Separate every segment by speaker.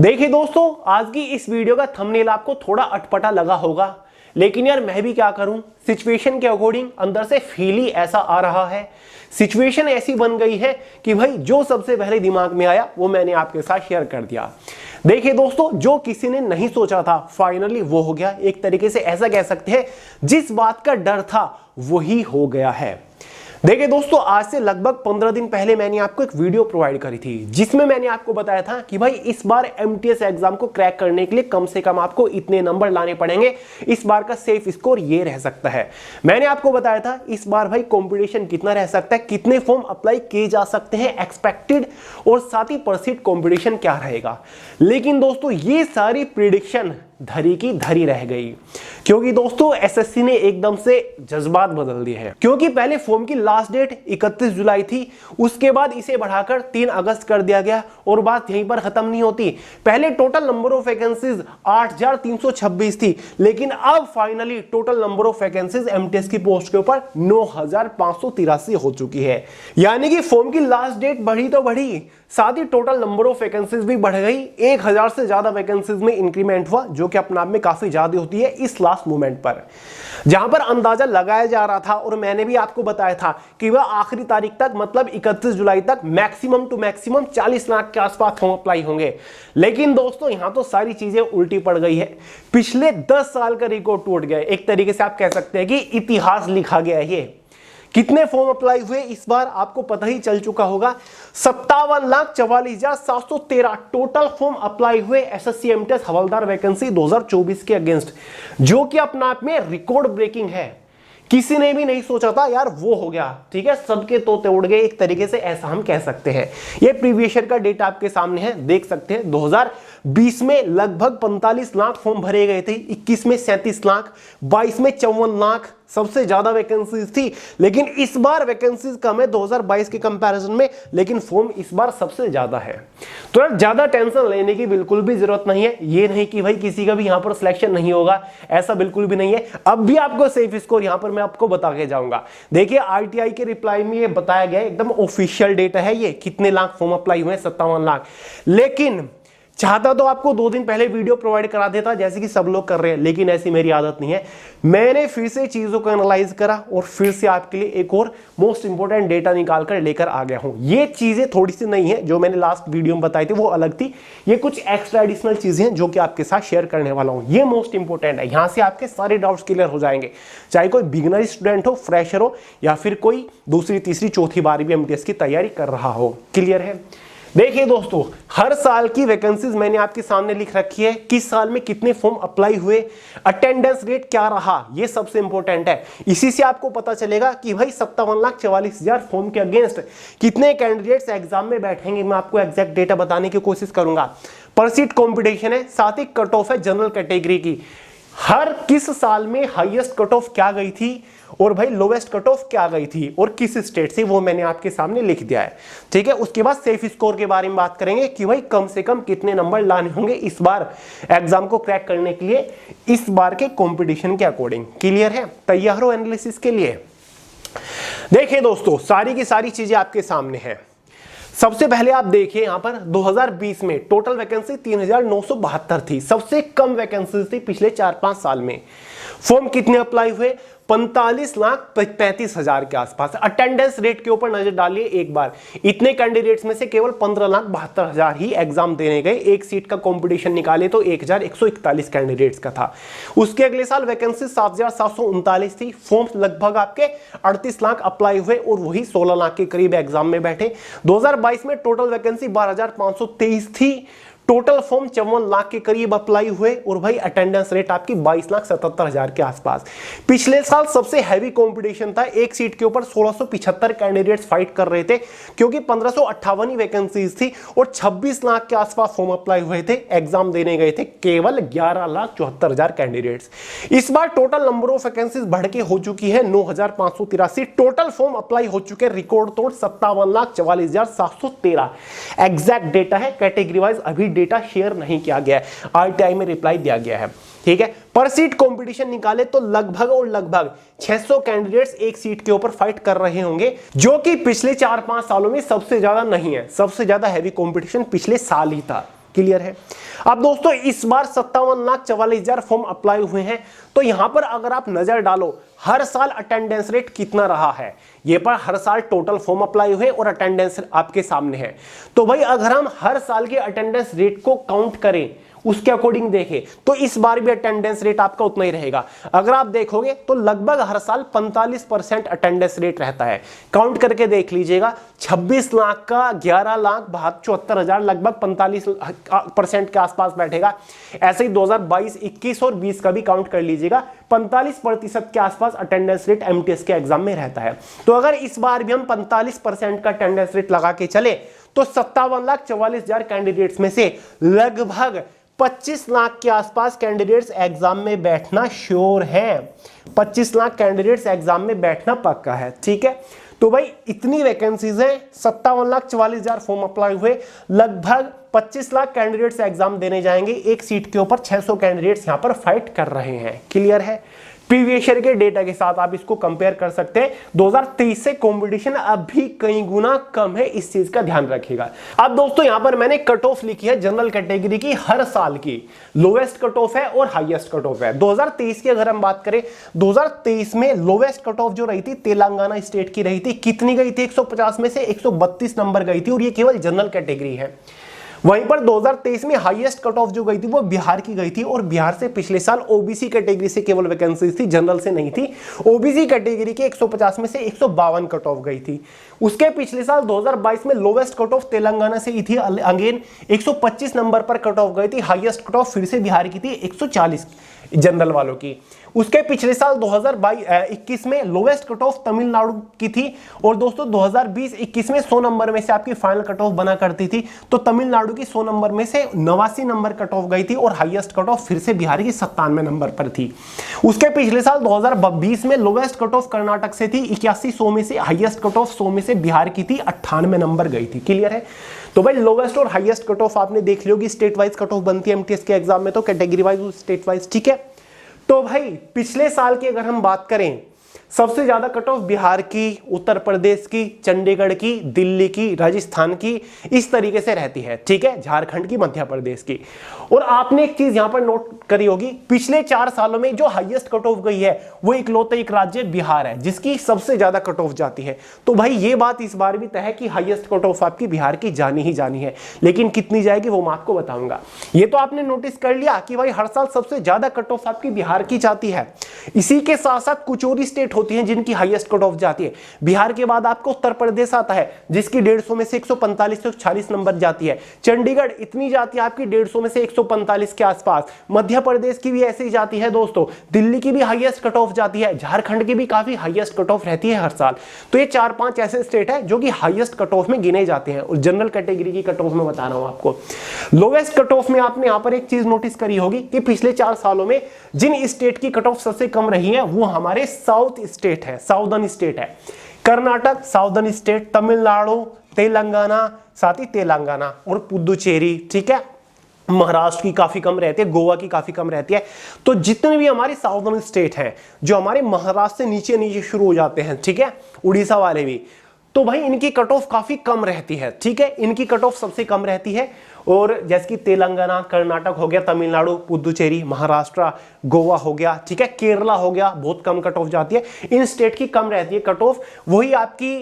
Speaker 1: देखिए दोस्तों, आज की इस वीडियो का थंबनेल आपको थोड़ा अटपटा लगा होगा, लेकिन यार मैं भी क्या करूं, सिचुएशन के अकॉर्डिंग अंदर से फील ही ऐसा आ रहा है। सिचुएशन ऐसी बन गई है कि भाई जो सबसे पहले दिमाग में आया वो मैंने आपके साथ शेयर कर दिया। देखिए दोस्तों, जो किसी ने नहीं सोचा था फाइनली वो हो गया। एक तरीके से ऐसा कह सकते हैं, जिस बात का डर था वही हो गया है। देखिए दोस्तों, आज से लगभग 15 दिन पहले मैंने आपको एक वीडियो प्रोवाइड करी थी, जिसमें मैंने आपको बताया था कि भाई इस बार एमटीएस एग्जाम को क्रैक करने के लिए कम से कम आपको इतने नंबर लाने पड़ेंगे, इस बार का सेफ स्कोर ये रह सकता है। मैंने आपको बताया था इस बार भाई कंपटीशन कितना रह सकता है, कितने फॉर्म अप्लाई किए जा सकते हैं एक्सपेक्टेड, और साथ ही परसीड कंपटीशन क्या रहेगा। लेकिन दोस्तों ये सारी प्रिडिक्शन धरी की धरी रह गई, क्योंकि दोस्तों एसएससी ने एकदम से जज्बात बदल दिए हैं। क्योंकि पहले फॉर्म की लास्ट डेट 31 जुलाई थी, उसके बाद इसे बढ़ाकर 3 अगस्त कर दिया गया। और बात यहीं पर खत्म नहीं होती, पहले टोटल नंबर ऑफ वैकेंसीज 8326 थी, लेकिन अब finally total number of vacancies MTS की पोस्ट के ऊपर 9583 हो चुकी है। यानी कि फॉर्म की लास्ट डेट बढ़ी तो बढ़ी, साथ ही टोटल नंबर ऑफ वैकेंसीज भी बढ़ गई। 1000 से ज्यादा वैकेंसीज में इंक्रीमेंट हुआ, जो कि अपने आप में काफी ज्यादा होती है इस लास्ट मोमेंट पर, जहां पर अंदाजा लगाया जा रहा था। और मैंने भी आपको बताया था कि वह आखिरी तारीख तक, मतलब 31 जुलाई तक मैक्सिमम टू मैक्सिमम 40 लाख के आसपास फॉर्म अप्लाई होंगे। लेकिन दोस्तों यहां तो सारी चीजें उल्टी पड़ गई है। पिछले 10 साल का रिकॉर्ड टूट गया। एक तरीके से आप कह सकते हैं कि इतिहास लिखा गया है। ये कितने फॉर्म अप्लाई हुए इस बार आपको पता ही चल चुका होगा, 57,44,713 टोटल फॉर्म अप्लाई हुए एसएससी एमटीएस हवलदार वैकेंसी 2024 के अगेंस्ट, जो कि अपने आप में रिकॉर्ड ब्रेकिंग है। किसी ने भी नहीं सोचा था यार वो हो गया। ठीक है, सबके तोते उड़ गए, एक तरीके से ऐसा हम कह सकते हैं। ये प्रीवियस ईयर का डेटा आपके सामने है, देख सकते हैं। 2020 में लगभग 45 लाख फॉर्म भरे गए थे, 21 में 37 लाख, 22 में 54 लाख, सबसे ज्यादा वैकेंसीज थी। लेकिन इस बार वैकेंसीज कम है 2022 के कंपैरिजन में, लेकिन फॉर्म इस बार सबसे ज्यादा है। तो ज्यादा टेंशन लेने की बिल्कुल भी जरूरत नहीं है। ये नहीं कि भाई किसी का भी यहां पर सिलेक्शन नहीं होगा, ऐसा बिल्कुल भी नहीं है। अब भी आपको सेफ स्कोर यहां पर मैं आपको बता के जाऊंगा। देखिए आरटीआई के रिप्लाई में ये बताया गया, एकदम ऑफिशियल डेटा है ये, कितने लाख फॉर्म अप्लाई हुए, 57 लाख। लेकिन चाहता तो आपको 2 दिन पहले वीडियो प्रोवाइड करा देता, जैसे कि सब लोग कर रहे हैं, लेकिन ऐसी मेरी आदत नहीं है। मैंने फिर से चीजों को एनालाइज करा और फिर से आपके लिए एक और मोस्ट इंपोर्टेंट डेटा निकाल कर लेकर आ गया हूं। ये चीजें थोड़ी सी नहीं है, जो मैंने लास्ट वीडियो में बताई थी वो अलग थी। ये कुछ एक्स्ट्रा एडिशनल चीजें हैं जो कि आपके साथ शेयर करने वाला हूं। ये मोस्ट इंपोर्टेंट है, यहां से आपके सारे डाउट्स क्लियर हो जाएंगे, चाहे कोई बिगिनर स्टूडेंट हो, फ्रेशर हो, या फिर कोई दूसरी तीसरी चौथी बार भी एमटीएस की तैयारी कर रहा हो। क्लियर है? देखिए दोस्तों, हर साल की वैकेंसीज मैंने आपके सामने लिख रखी है, किस साल में कितने फॉर्म अप्लाई हुए, अटेंडेंस रेट क्या रहा, ये सबसे इंपॉर्टेंट है। इसी से आपको पता चलेगा कि भाई 57,44,000 फॉर्म के अगेंस्ट कितने कैंडिडेट्स एग्जाम में बैठेंगे। मैं आपको एग्जैक्ट डेटा बताने की कोशिश करूंगा। परसीट कॉम्पिटिशन है, साथ ही कट ऑफ है जनरल कैटेगरी की। हर किस साल में हाईएस्ट कट ऑफ क्या गई थी और भाई लोवेस्ट कट ऑफ क्या गई थी और किस स्टेट से, वो मैंने आपके सामने लिख दिया है। ठीक है, उसके बाद सेफ स्कोर के बारे में बात करेंगे कि भाई कम से कम कितने नंबर लाने होंगे इस बार एग्जाम को क्रैक करने के लिए, इस बार के कंपटीशन के अकॉर्डिंग। क्लियर है? तैयार हो एनालिसिस के लिए? देखिए दोस्तों, सारी की सारी चीजें आपके सामने है। सबसे पहले आप देखिए यहां पर 2020 में टोटल वैकेंसी 3972 थी, सबसे कम वैकेंसी थी पिछले 4-5 साल में। फॉर्म कितने अप्लाई हुए? 45,35,000 के आसपास। अटेंडेंस रेट के ऊपर नजर डालिए एक बार, इतने कैंडिडेट्स में से केवल 15,72,000 ही एग्जाम देने गए। एक सीट का कंपटीशन निकाले तो 1141 कैंडिडेट्स का था। उसके अगले साल वैकेंसी 7,739 थी। फॉर्म्स लगभग आपके 38 लाख अप्लाई हुए और वही 16 लाख के करीब एग्जाम में बैठे। 2022 में टोटल वैकेंसी 12,523 थी। टोटल फॉर्म 54 लाख के करीब अप्लाई हुए और भाई अटेंडेंस रेट आपकी 22,77,000 के आसपास। पिछले साल सबसे हैवी कंपटीशन था, एक सीट के ऊपर 1675 कैंडिडेट्स फाइट कर रहे थे, क्योंकि 1558 ही वैकेंसीज थी और 26 लाख के आसपास फॉर्म अप्लाई हुए थे। एग्जाम देने गए थे केवल 11,74,000 कैंडिडेट्स। इस बार टोटल नंबर ऑफ वैकेंसीज बढ़ के हो चुकी है 9,583। टोटल फॉर्म अप्लाई हो चुके रिकॉर्ड तोड़ 57,44,713। एग्जैक्ट डेटा है, कैटेगरी वाइज अभी डेटा शेयर नहीं किया गया है, आरटीआई में रिप्लाई दिया गया है। ठीक है, पर सीट कंपटीशन निकाले तो लगभग और लगभग 600 कैंडिडेट्स एक सीट के ऊपर फाइट कर रहे होंगे, जो कि पिछले 4-5 सालों में सबसे ज्यादा नहीं है। सबसे ज्यादा हैवी कंपटीशन पिछले साल ही था। क्लियर है। अब दोस्तों इस बार 57,44,000 फॉर्म अप्लाई हुए हैं। तो यहां पर अगर आप नजर डालो हर साल अटेंडेंस रेट कितना रहा है, ये पर हर साल टोटल फॉर्म अप्लाई हुए और अटेंडेंस आपके सामने है। तो भाई अगर हम हर साल के अटेंडेंस रेट को काउंट करें, उसके अकॉर्डिंग देखें, तो इस बार भी अटेंडेंस रेट आपका उतना ही रहेगा। अगर आप देखोगे तो लगभग हर साल 45% अटेंडेंस रेट रहता है। काउंट करके देख लीजिएगा, 26 लाख का 11,74,000 लगभग 45% के आसपास बैठेगा। ऐसे ही 2022, 21 और 20 का भी काउंट कर लीजिएगा, 45% के आसपास अटेंडेंस रेट एमटीएस के एग्जाम में रहता है। तो अगर इस बार भी हम 45% का अटेंडेंस रेट लगा के चले तो 57,44,000 कैंडिडेट्स में से लगभग 25 लाख के आसपास कैंडिडेट्स एग्जाम में बैठना श्योर है। 25 लाख कैंडिडेट्स एग्जाम में बैठना पक्का है, ठीक है। तो भाई इतनी वैकेंसीज हैं, 57,44,000 फॉर्म अप्लाई हुए, लगभग 25 लाख कैंडिडेट्स एग्जाम देने जाएंगे। एक सीट के ऊपर 600 कैंडिडेट्स यहां पर फाइट कर रहे हैं, क्लियर है। प्रीवियस ईयर के डेटा के साथ आप इसको कंपेयर कर सकते हैं। 2023 से कंपटीशन अभी कई गुना कम है, इस चीज का ध्यान रखिएगा। अब दोस्तों यहां पर मैंने कट ऑफ लिखी है जनरल कैटेगरी की, हर साल की लोवेस्ट कट ऑफ है और हाईएस्ट कट ऑफ है। 2023 की अगर हम बात करें, 2023 में लोवेस्ट कट ऑफ जो रही थी तेलंगाना स्टेट की रही थी। कितनी गई थी? 150 में से 132 नंबर गई थी और ये केवल जनरल कैटेगरी है। वहीं पर 2023 में हाईएस्ट कट ऑफ जो गई थी वो बिहार की गई थी और बिहार से पिछले साल ओबीसी कैटेगरी से केवल वैकेंसी थी, जनरल से नहीं थी। ओबीसी कैटेगरी के 150 में से 152 कट ऑफ गई थी। उसके पिछले साल 2022 में लोवेस्ट कट ऑफ तेलंगाना से ही थी, अगेन 125 नंबर पर कट ऑफ गई थी। हाईएस्ट कट ऑफ फिर से बिहार की थी 140 जनरल वालों की। उसके पिछले साल 2021 में लोवेस्ट कट ऑफ तमिलनाडु की थी और दोस्तों 2020-21 में 100 नंबर में से आपकी फाइनल कट ऑफ बना करती थी। तो तमिलनाडु की 100 नंबर में से 89 नंबर कट ऑफ गई थी और हाईएस्ट कट ऑफ फिर से बिहार की 97 नंबर पर थी। उसके पिछले साल 2020 में लोवेस्ट कट ऑफ कर्नाटक से थी 81, 100 में से हाईएस्ट कट ऑफ 100 में से बिहार की थी 98 नंबर गई थी, क्लियर है। तो भाई लोवेस्ट और हाईएस्ट कट ऑफ आपने देख लियोगी, स्टेट वाइज कट ऑफ बनती है एमटीएस के एग्जाम में, तो कैटेगरी वाइज स्टेट वाइज, ठीक है। तो भाई पिछले साल की अगर हम बात करें, सबसे ज्यादा कट ऑफ बिहार की, उत्तर प्रदेश की, चंडीगढ़ की, दिल्ली की, राजस्थान की, इस तरीके से रहती है, ठीक है, झारखंड की, मध्य प्रदेश की। और आपने एक चीज यहां पर नोट करी होगी, पिछले 4 सालों में जो हाईएस्ट कट ऑफ गई है वो इकलौता एक राज्य बिहार है जिसकी सबसे ज्यादा कट ऑफ जाती है। तो भाई ये बात इस बार भी तय है कि हाईएस्ट कट ऑफ आपकी बिहार की जानी ही जानी है, लेकिन कितनी जाएगी वो मैं आपको बताऊंगा। ये तो आपने नोटिस कर लिया कि भाई हर साल सबसे ज्यादा कट ऑफ आपकी बिहार की जाती है। इसी के साथ साथ कुछ और स्टेट होती हैं जिनकी हाईएस्ट कट ऑफ जाती है। बिहार के बाद आपको उत्तर प्रदेश आता है जिसकी 150 में से 145 से 140 नंबर जाती है। चंडीगढ़ इतनी जाती है आपकी 150 में से 145 के आसपास। मध्य प्रदेश की भी ऐसे ही जाती है दोस्तों। दिल्ली की भी हाईएस्ट कट ऑफ जाती है। झारखंड की भी काफी हाईएस्ट कट ऑफ रहती है हर साल। तो ये 4-5 ऐसे स्टेट है जो कि हाईएस्ट कट ऑफ में गिने जाते हैं। और जनरल कैटेगरी की कट ऑफ में बता रहा हूं आपको। लोवेस्ट कट ऑफ में आपने यहां पर एक चीज नोटिस करी होगी कि पिछले 4 सालों में जिन स्टेट की कट ऑफ सबसे कम रही है वो हमारे साउथ स्टेट है, साउदर्न स्टेट है। कर्नाटक साउदर्न स्टेट, तमिलनाडु, तेलंगाना, साथ ही तेलंगाना और पुदुचेरी, ठीक है। महाराष्ट्र की काफी कम रहती है, गोवा की काफी कम रहती है। तो जितने भी हमारी साउदर्न स्टेट हैं जो हमारे महाराष्ट्र से नीचे नीचे शुरू हो जाते हैं, ठीक है, उड़ीसा वाले भी, तो भाई इनकी कट ऑफ काफी कम रहती है, ठीक है। इनकी कट ऑफ सबसे कम रहती है। और जैसे कि तेलंगाना, कर्नाटक हो गया, तमिलनाडु, पुदुचेरी, महाराष्ट्र, गोवा हो गया, ठीक है, केरला हो गया, बहुत कम कट ऑफ जाती है। इन स्टेट की कम रहती है कट ऑफ। वही आपकी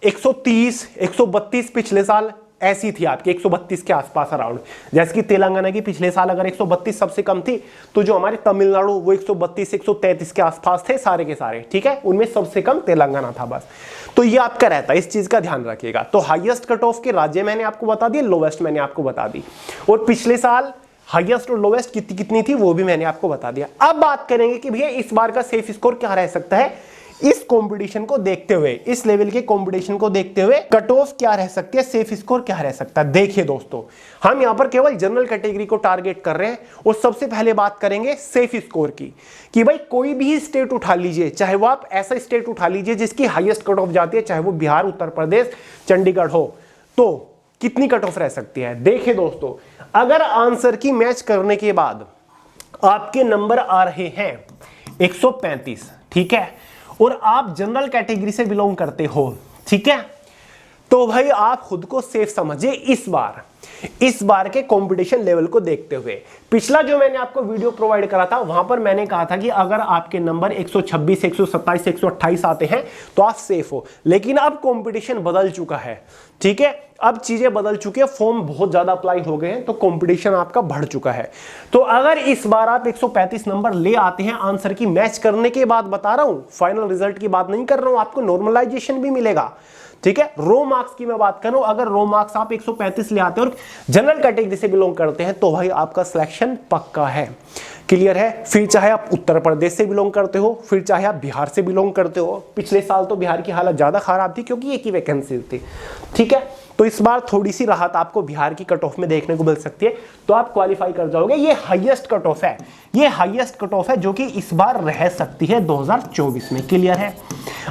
Speaker 1: 130, 132 पिछले साल ऐसी थी आपकी, 132 के आसपास अराउंड। जैसे कि तेलंगाना की पिछले साल अगर 132 सबसे कम थी, तो जो हमारे तमिलनाडु वो 132, 133 के आसपास थे सारे के सारे, ठीक है। उनमें सबसे कम तेलंगाना था बस। तो ये आपका रहता है, इस चीज का ध्यान रखिएगा। तो हाईएस्ट कट ऑफ के राज्य मैंने आपको बता दिए, लोवेस्ट मैंने आपको बता दी, और पिछले साल हाईएस्ट और लोवेस्ट कितनी थी वो भी मैंने आपको बता दिया। अब बात करेंगे कि भैया इस बार का सेफ स्कोर क्या रह सकता है। इस कंपटीशन को देखते हुए, इस लेवल के कंपटीशन को देखते हुए कट ऑफ क्या रह सकती है, सेफ स्कोर क्या रह सकता है। देखिए दोस्तों, हम यहां पर केवल जनरल कैटेगरी को टारगेट कर रहे हैं और सबसे पहले बात करेंगे सेफ स्कोर की, कि भाई कोई भी स्टेट उठा लीजिए, चाहे वो आप ऐसा स्टेट उठा लीजिए जिसकी हाईएस्ट कट ऑफ जाती है, चाहे वो बिहार, उत्तर प्रदेश, चंडीगढ़ हो, तो कितनी कट ऑफ रह सकती है। देखिए दोस्तों, अगर आंसर की मैच करने के बाद आपके नंबर आ रहे हैं 135, ठीक है, और आप जनरल कैटेगरी से बिलोंग करते हो, ठीक है, तो भाई आप खुद को सेफ समझिए इस बार के कंपटीशन लेवल को देखते हुए। पिछला जो मैंने आपको वीडियो प्रोवाइड करा था वहां पर मैंने कहा था कि अगर आपके नंबर 126, 127, 128 आते हैं तो आप सेफ हो, लेकिन अब कंपटीशन बदल चुका है, ठीक है, अब चीजें बदल चुकी है, फॉर्म बहुत ज्यादा अप्लाई हो गए हैं, तो कंपटीशन आपका बढ़ चुका है। तो अगर इस बार आप 135 नंबर ले आते हैं आंसर की मैच करने के बाद, बता रहा हूं फाइनल रिजल्ट की बात नहीं कर रहा हूं, आपको नॉर्मलाइजेशन भी मिलेगा, ठीक है, रो मार्क्स की मैं बात कर रहा हूं। अगर रो मार्क्स आप 135 ले आते हैं और जनरल कैटेगरी से बिलोंग करते हैं तो भाई आपका सिलेक्शन पक्का है, क्लियर है। फिर चाहे आप उत्तर प्रदेश से बिलोंग करते हो, फिर चाहे आप बिहार से बिलोंग करते हो, पिछले साल तो बिहार की हालत ज्यादा खराब थी क्योंकि एक ही वैकेंसी थी, ठीक है, तो इस बार थोड़ी सी राहत आपको बिहार की कट ऑफ में देखने को मिल सकती है, तो आप क्वालिफाई कर जाओगे। ये हाईएस्ट कट ऑफ है, ये हाईएस्ट कट ऑफ है जो कि इस बार रह सकती है 2024 में, क्लियर है।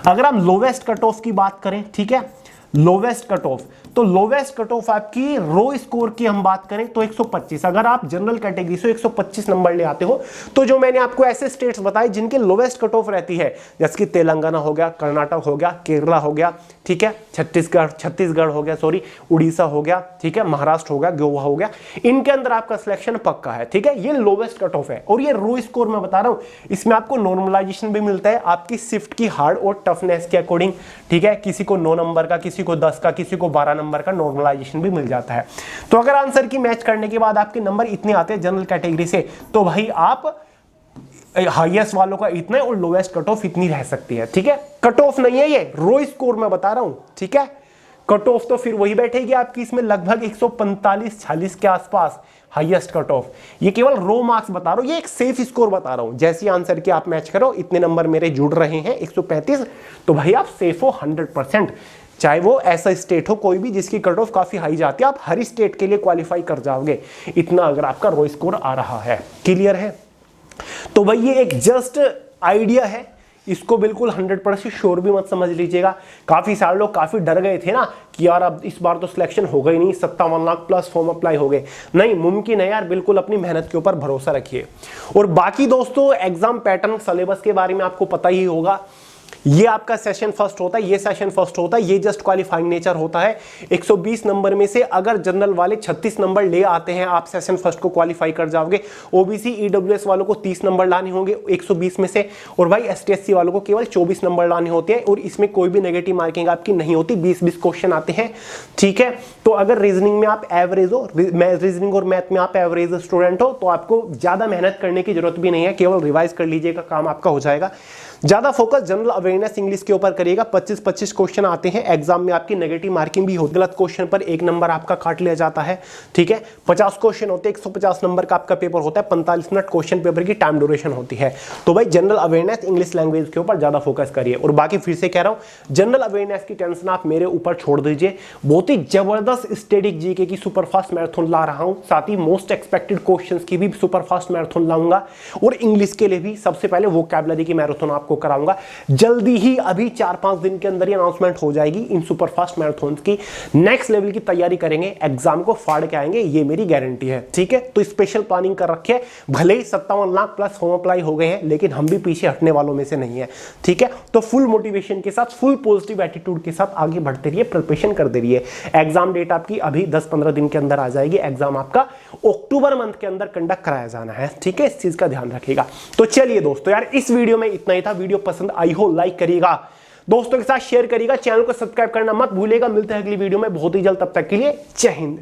Speaker 1: अगर हम लोवेस्ट कट ऑफ की बात करें, ठीक है, लोवेस्ट कट ऑफ, तो लोवेस्ट कट ऑफ आपकी रो स्कोर की हम बात करें तो 125। अगर आप जनरल कैटेगरी से 125 नंबर ले आते हो तो जो मैंने आपको ऐसे स्टेट्स बताए जिनके लोवेस्ट कट ऑफ रहती है, जैसे कि तेलंगाना हो गया, कर्नाटक हो गया, केरला हो गया, ठीक है, छत्तीसगढ़ हो गया, सॉरी उड़ीसा हो गया, ठीक है, महाराष्ट्र हो गया, गोवा हो गया, इनके अंदर आपका सिलेक्शन पक्का है, ठीक है, ये लोवेस्ट कट ऑफ है। और ये रो स्कोर मैं बता रहा हूं, इसमें आपको नॉर्मलाइजेशन भी मिलता है आपकी शिफ्ट की हार्ड और टफनेस के अकॉर्डिंग, ठीक है, किसी को 9 नंबर का, किसी को 10 का, किसी को 12 नंबर का नॉर्मलाइजेशन भी मिल जाता है। तो अगर आंसर की मैच करने के बाद आपके नंबर इतने आते हैं जनरल कैटेगरी से, तो भाई आप हाईएस्ट वालों का इतना है और लोवेस्ट कट ऑफ इतनी रह सकती है, ठीक है। कट ऑफ नहीं है ये, रो स्कोर मैं बता रहा हूं, ठीक है। कट ऑफ तो फिर वही बैठेगी आपकी इसमें लगभग 145-46 के आसपास हाईएस्ट कट ऑफ। ये केवल रो मार्क्स बता रहा हूं, ये एक सेफ स्कोर बता रहा हूं। जैसी आंसर की आप मैच करो, इतने नंबर मेरे जुड़ रहे हैं 135, तो भाई आप सेफ हो 100%। चाहे वो ऐसा स्टेट हो कोई भी जिसकी कट ऑफ काफी हाई जाती है, आप हर स्टेट के लिए क्वालिफाई कर जाओगे इतना, अगर आपका रो स्कोर आ रहा है, क्लियर है। तो भाई ये एक जस्ट आइडिया है, इसको बिल्कुल 100% श्योर भी मत समझ लीजिएगा। काफी सारे लोग काफी डर गए थे ना कि यार अब इस बार तो सिलेक्शन होगा ही नहीं, 57 लाख प्लस फॉर्म अप्लाई हो गए। नहीं, मुमकिन है यार, बिल्कुल अपनी मेहनत के ऊपर भरोसा रखिए। और बाकी दोस्तों एग्जाम पैटर्न सिलेबस के बारे में आपको पता ही होगा, ये आपका सेशन फर्स्ट होता है, ये सेशन फर्स्ट होता है, ये जस्ट क्वालिफाइंग नेचर होता है। 120 नंबर में से अगर जनरल वाले 36 नंबर ले आते हैं, आप सेशन फर्स्ट को क्वालिफाई कर जाओगे। ओबीसी ईडब्ल्यूएस वालों को 30 नंबर लाने होंगे 120 में से, और भाई एसटी/एससी वालों को केवल 24 नंबर लाने होते हैं, और इसमें कोई भी नेगेटिव मार्किंग आपकी नहीं होती, 20-20 क्वेश्चन आते हैं, ठीक है। तो अगर रीजनिंग में आप एवरेज हो, रीजनिंग और मैथ में आप एवरेज स्टूडेंट हो, तो आपको ज्यादा मेहनत करने की जरूरत भी नहीं है, केवल रिवाइज कर लीजिएगा, काम आपका हो जाएगा। ज्यादा फोकस जनरल अवेयरनेस इंग्लिश के ऊपर करिएगा। 25-25 क्वेश्चन आते हैं एग्जाम में, आपकी नेगेटिव मार्किंग भी होती है, गलत क्वेश्चन पर 1 नंबर आपका काट लिया जाता है, ठीक है। 50 क्वेश्चन होते हैं, 150 नंबर का आपका पेपर होता है, 45 मिनट क्वेश्चन पेपर की टाइम ड्यूरेशन होती है। तो भाई जनरल अवेयरनेस इंग्लिश लैंग्वेज के ऊपर ज्यादा फोकस करिए। और बाकी फिर से कह रहा हूं, जनरल अवेयरनेस की टेंशन आप मेरे ऊपर छोड़ दीजिए, बहुत ही जबरदस्त स्टैटिक जीके की सुपरफास्ट मैराथन ला रहा हूं, साथ ही मोस्ट एक्सपेक्टेड क्वेश्चंस की भी सुपरफास्ट मैराथन लाऊंगा, और इंग्लिश के लिए भी सबसे पहले वोकैबुलरी की मैराथन आपको कराऊंगा। जल्दी ही अभी 4-5 दिन के अंदर ही अनाउंसमेंट हो जाएगी इन सुपरफास्ट मैराथन की। नेक्स्ट लेवल की तैयारी करेंगे, एग्जाम को फाड़ के आएंगे, ये मेरी गारंटी है, ठीक है। तो स्पेशल प्लानिंग कर रखे, भले ही 57 लाख प्लस फॉर्म अप्लाई हो गए हैं, लेकिन हम भी पीछे हटने वालों में से नहीं है, ठीक है। तो फुल मोटिवेशन के साथ, फुल पॉजिटिव एटीट्यूड के साथ आगे बढ़ते रहिए, प्रिपरेशन करते रहिए। एग्जाम डेट आपकी अभी 10-15 दिन के अंदर आ जाएगी। एग्जाम आपका अक्टूबर मंथ के अंदर कंडक्ट कराया जाना है, ठीक है, इस चीज का ध्यान रखिएगा। तो चलिए दोस्तों, यार इस वीडियो में इतना ही था। वीडियो पसंद आई हो लाइक करिएगा, दोस्तों के साथ शेयर करिएगा, चैनल को सब्सक्राइब करना मत भूलिएगा। मिलते हैं अगली वीडियो में बहुत ही जल्द, तब तक के लिए जय हिंद।